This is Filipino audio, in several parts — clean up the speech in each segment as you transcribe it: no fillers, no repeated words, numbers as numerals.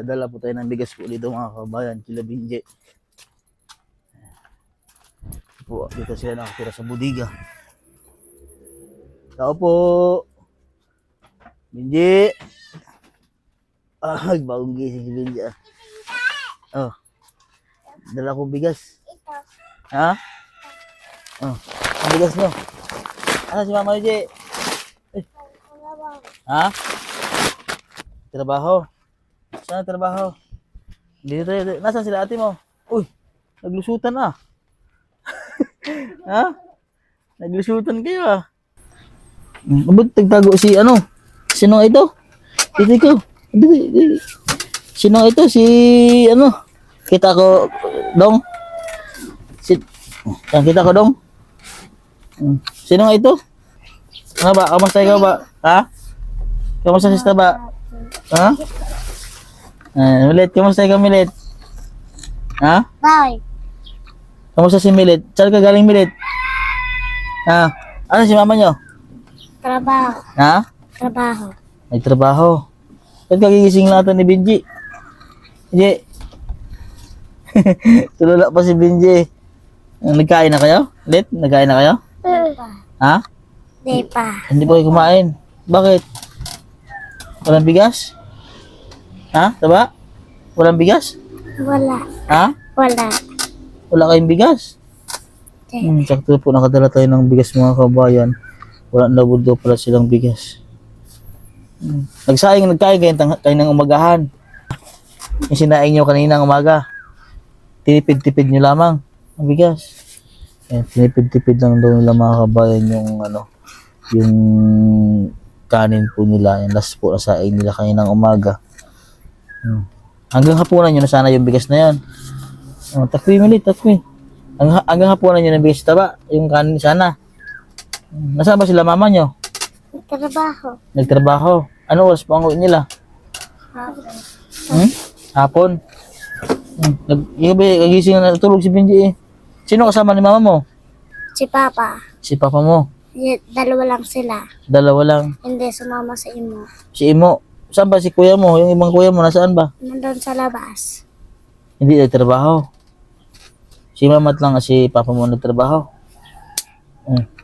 Dala po tayo ng bigas po dito mga kabayan, kila Binje. Po, dito sila nakatira sa budiga. Tao po. Binje. Bagong gising si Binje. Oh. Dala ko bigas. Ha? Oh. Ang bigas mo. Ano si Mama Binje? Ha? Trabaho. Saan trabaho? Dito tayo. Nasaan sila ate mo? Uy, naglusutan ah. Ha? Naglusutan kayo ah. Abot, tagtago si ano? Sino ito? Dito ko. Sino ito? Si ano? Kita ko, Dong. Kita ko, Dong. Sino ito? Ano ba? Kamusta ikaw ba? Ha? Kamusta sista ba? Ha? Milit, kamusta ikaw, Milit? Ha? Bye. Kamusta si Milit? Saan ka galing, Milit? Ha? Ano si mama nyo? Trabaho. Ha? Trabaho. Nagtrabaho. Ba't kagigising natin ni Binji? Binji. Tulala pa si Binji. Nagkain na kayo? Lit? Nagkain na kayo? Ha? Di pa. Hindi pa kayo kumain. Bakit? Walang bigas? Ha? Taba? Walang bigas? Wala. Ha? Wala. Wala kayong bigas? Sakto po nakadala tayo ng bigas mga kabayan. Wala na daw pala silang bigas. Nagsaing, nagkain kayo ng umagahan. Yung sinaing nyo kaninang umaga. Tinipid-tipid nyo lamang ang bigas. Ayan, tinipid-tipid lang daw nila mga kabayan yung ano, yung kanin po nila. Yung last po na saing nila kaninang umaga. Hanggang hapunan nyo na sana yung bigas na yan. Takwi Milit, takwi. Hanggang hapunan nyo ng bigas taba, yung kanin sana. Nasaan ba sila mama nyo? Trabaho. Nagtrabaho. Ano oras pa ang uwi nila? Hapon. Nagising na natulog si Binji eh. Sino kasama ni mama mo? Si Papa. Si papa mo. Dalawa lang sila. Dalawa lang. Hindi sumama sa imo. Si Imo. Saan ba si kuya mo? Yung ibang kuya mo, nasaan ba? Nandun sa labas. Hindi nagtrabaho. Si mama lang si papa mo nagtrabaho.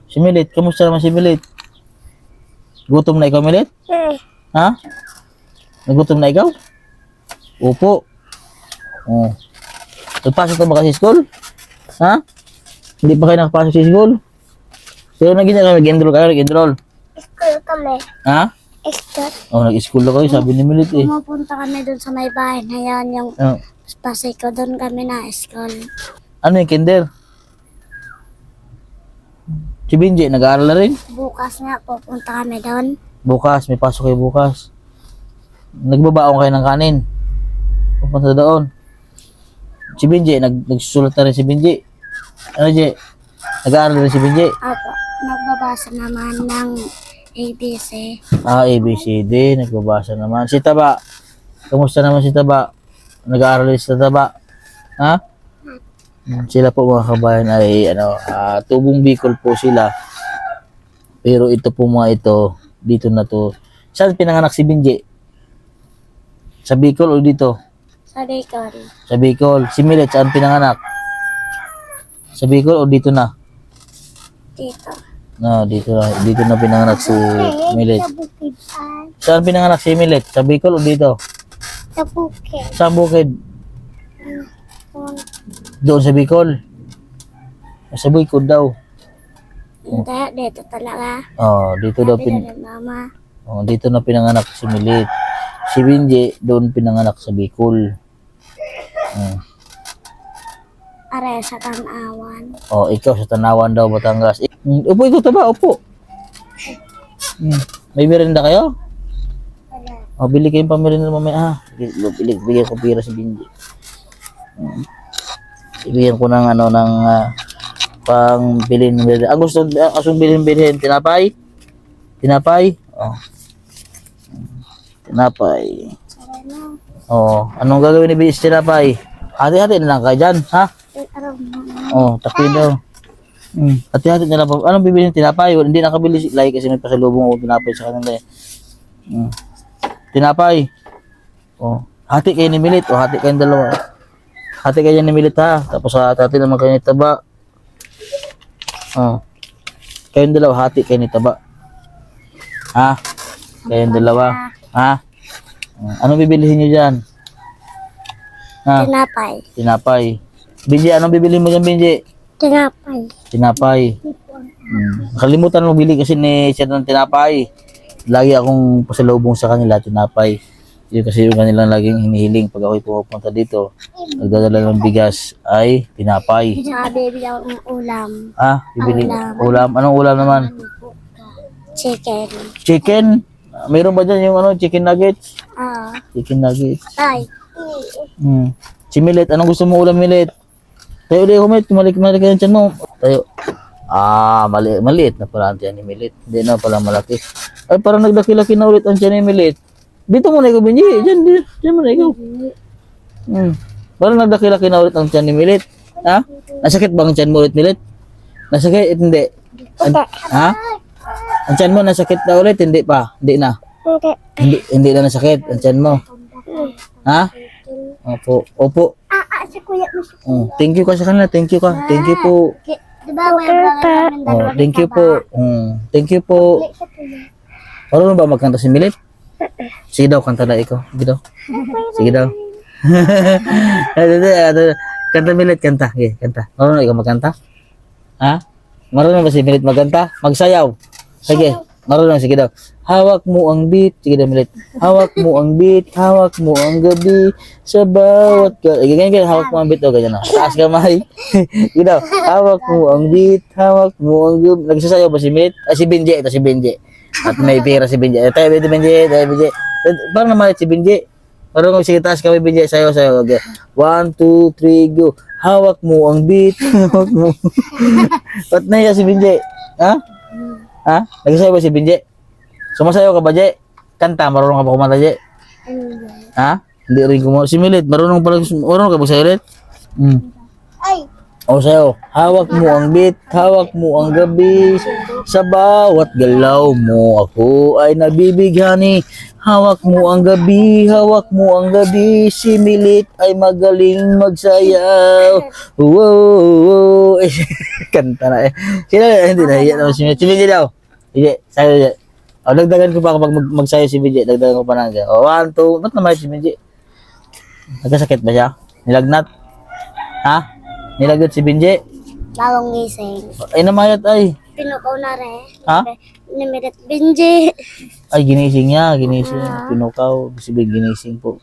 Si Milit, kamusta naman si Milit? Gutom na ikaw, Milit? Ha? Nagutom na ikaw? Opo. Nagpasok na ba kasi school? Ha? Hindi pa kayo nakapasok sa school? So, nag-enroll kayo, nag-enroll? School kami. Ha? School. Nag-school na kayo, sabi ni Milit eh. Pumupunta kami dun sa may bahay na yan, yung Pasiko, dun kami na school. Ano yung kinder? Si Binji, nag-aaral na rin? Bukas nga, pupunta kami dun. Bukas, may pasok kayo bukas. Nagbabaong kayo ng kanin. Pupunta doon. Si Binji, nagsusulat na rin si Binji. Ano, Ji? Nag-aaral na rin si Binji? Opo, nagbabasa naman ng ABC. ABCD, nagbabasa naman. Si Taba, kamusta naman si Taba? Nag-aaral rin si Taba? Ha? Sila po mga kabayan ay tubong Bicol po sila. Pero ito po mga ito, dito na to. Saan pinanganak si Binji? Sa Bicol o dito? Sa Bicol. Sa Bicol. Si Milet, saan pinanganak? Sa Bicol o dito na? Dito. No, dito na pinanganak si Milet. Saan pinanganak si Milet? Sa Bicol o dito? Sa Bukid. Sa Bukid. Doon sa Bicol. Sa Bicol daw. Hindi, dito talaga. Dito daw Mama. dito na pinanganak si Milit. Si Binji doon pinanganak sa Bicol. Are sa Tanawan. Ikaw sa Tanawan daw, Batangas. Upo, ikaw taba, upo. May merienda kayo? Wala. Bili kayong pamerienda mamaya ha. Bigyan ko pira si Binji. Ibigyan ko ng pang bilhin. Ang gusto bilhin tinapay? Tinapay? Tinapay. Anong gagawin ni Binji sa tinapay? Hati-hati na lang kayo dyan, ha? Takpin daw. Hati-hati na lang. Anong bibilhin tinapay? Hindi nakabili si Lai kasi may pasalubong o tinapay sa kanila eh. Tinapay. Hati kayo ni Milit, o hati kayong dalawa. Hati kayo ni Milit ha. Tapos hati naman kayo ni Taba. Oh. Kayong dalawa, hati kayo ni Taba. Ha? Kayong dalawa. Ha? Anong bibilihin nyo dyan? Ha? Tinapay. Tinapay. Binji, anong bibilihin mo dyan, Binji? Tinapay. Tinapay. Nakalimutan mo bili kasi ni siya ng tinapay. Lagi akong pasalubong sa kanila, tinapay. Yun kasi yung kanilang laging hinihiling pag ako'y pumupunta dito. Nagdadala ng bigas ay tinapay. Tsaka baby ako ng ulam. Ah, bibili. Ulam. Ulam. Anong ulam naman? Chicken. Chicken. Mayroon ba dyan yung chicken nuggets? Chicken nuggets. Ay. Si Milet, anong gusto mo ulam, Milet? Tayo ulit, Milet. Malik ka yung tiyan mo. Tayo. Maliit na pala ang tiyan ni Milet. Hindi na pala malaki. Ay, parang naglaki-laki na ulit ang tiyan ni Milet. Dito muna ikaw, Benji. Diyan muna ikaw. Parang naglaki-laki na ulit ang tiyan ni Milet. Ha? Nasakit ba ang tiyan mo ulit, Milet? Nasakit? Hindi. Ha? Ang tiyan mo nasakit na ulit? Hindi pa. Hindi na. Hindi na nasakit ang tiyan mo. Ha? Opo. Si kuya mo. Thank you ka sa kanila. Thank you ka. Thank you po. Diba may vlogger namin Thank you po. Thank you po. Marunong ba magkanta si Milit? Sige daw, kanta na ikaw. Sige daw. Sige daw. Kanta Milit, kanta. Okay, kanta. Marunong ikaw magkanta? Ha? Marunong ba si Milit magkanta? Magsayaw. Sige. Marunong, sige daw. Hawak mo ang beat. Sige daw, Milit. Hawak mo ang beat. Hawak mo ang gabi. Sa bawat ganyan, hawak mo ang beat. O, ganyan na. Taas kamay. Sige daw. Hawak mo ang beat. Hawak mo ang gabi. Nagsasayaw ba si Milit? Si Benji. Ito si Benji. At may pera si Benji. Tayo, Benji. Parang namalit si Benji. Marunong, sige, taas kamay, Benji. Sayaw. Okay. 1, 2, 3, go. Hawak mo ang beat. Hawak mo. Ba't nahiya si Benji? Ha? Ha? Nagsasayaw ba si Benji? Sumasayaw ka ba, Je? Kanta, marunong ka ba kumanta, Je? Ha? Hindi rin kumanta. Si Milit, marunong ka ba sayo ulit? Ay. O sayo, hawak mo ang beat, hawak mo ang gabi. Sa bawat galaw mo, ako ay nabibighani. Hawak mo ang gabi, hawak mo ang gabi. Si Milit ay magaling magsayaw. Wow. Kanta na eh. Sino hindi na hiya naman si Milit. Si Benji daw. Benji, sayo Je. O, dagdagan ko pa kapag magsayo si Benji. Dagdagan ko pa na. O, 1, 2. Ba't naman si Benji? Nagkasakit ba siya? Nilagnat? Ha? Nilagnat si Benji? Bagong gising. Ay, namayat ay. Pinukaw na rin. Ha? Nimirit Benji. Ay, ginising niya. Pinukaw. Si Benji ginising po.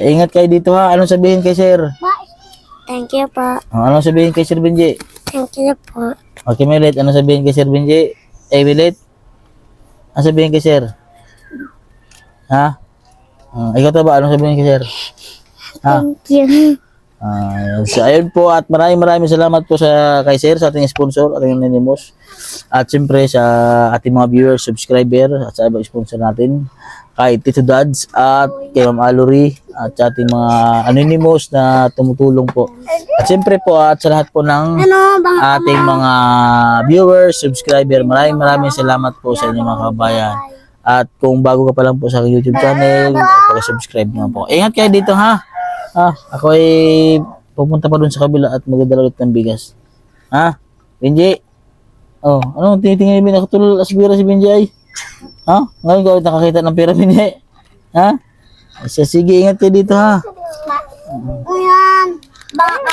Ingat kayo dito ha. Anong sabihin kay Sir? Thank you po. Anong sabihin kay Sir Benji? Thank you po. Okay, Milit. Anong sabihin kay Sir Benji? Milit? Anong sabihin kay Sir? Ha? Ikaw to ba? Anong sabihin kay Sir? Ha? Thank you. So, ayun po at maraming salamat po sa kay Sir, sa ating sponsor, ating Anonymous. At siyempre sa ating mga viewers, subscriber at sa ibang sponsor natin. Kay Tito Dads at kay Ma'am Alori at sa ating mga Anonymous na tumutulong po. At siyempre po at sa lahat po ng ating mga viewers, subscriber, maraming salamat po sa inyong mga kabayan. At kung bago ka pa lang po sa aking YouTube channel, pag-subscribe naman po. Ingat kayo dito ha. Ako ay pupunta pa dun sa kabila at magdadala ulit ng bigas. Ha? Benji? Oh, anong tinitingnan mo? Nakatulol asbira si Benji ay? Ha? Ngayon ka ulit nakakita ng pera, Benji? Ha? Sige, ingat kayo dito ha. Ayan. Baka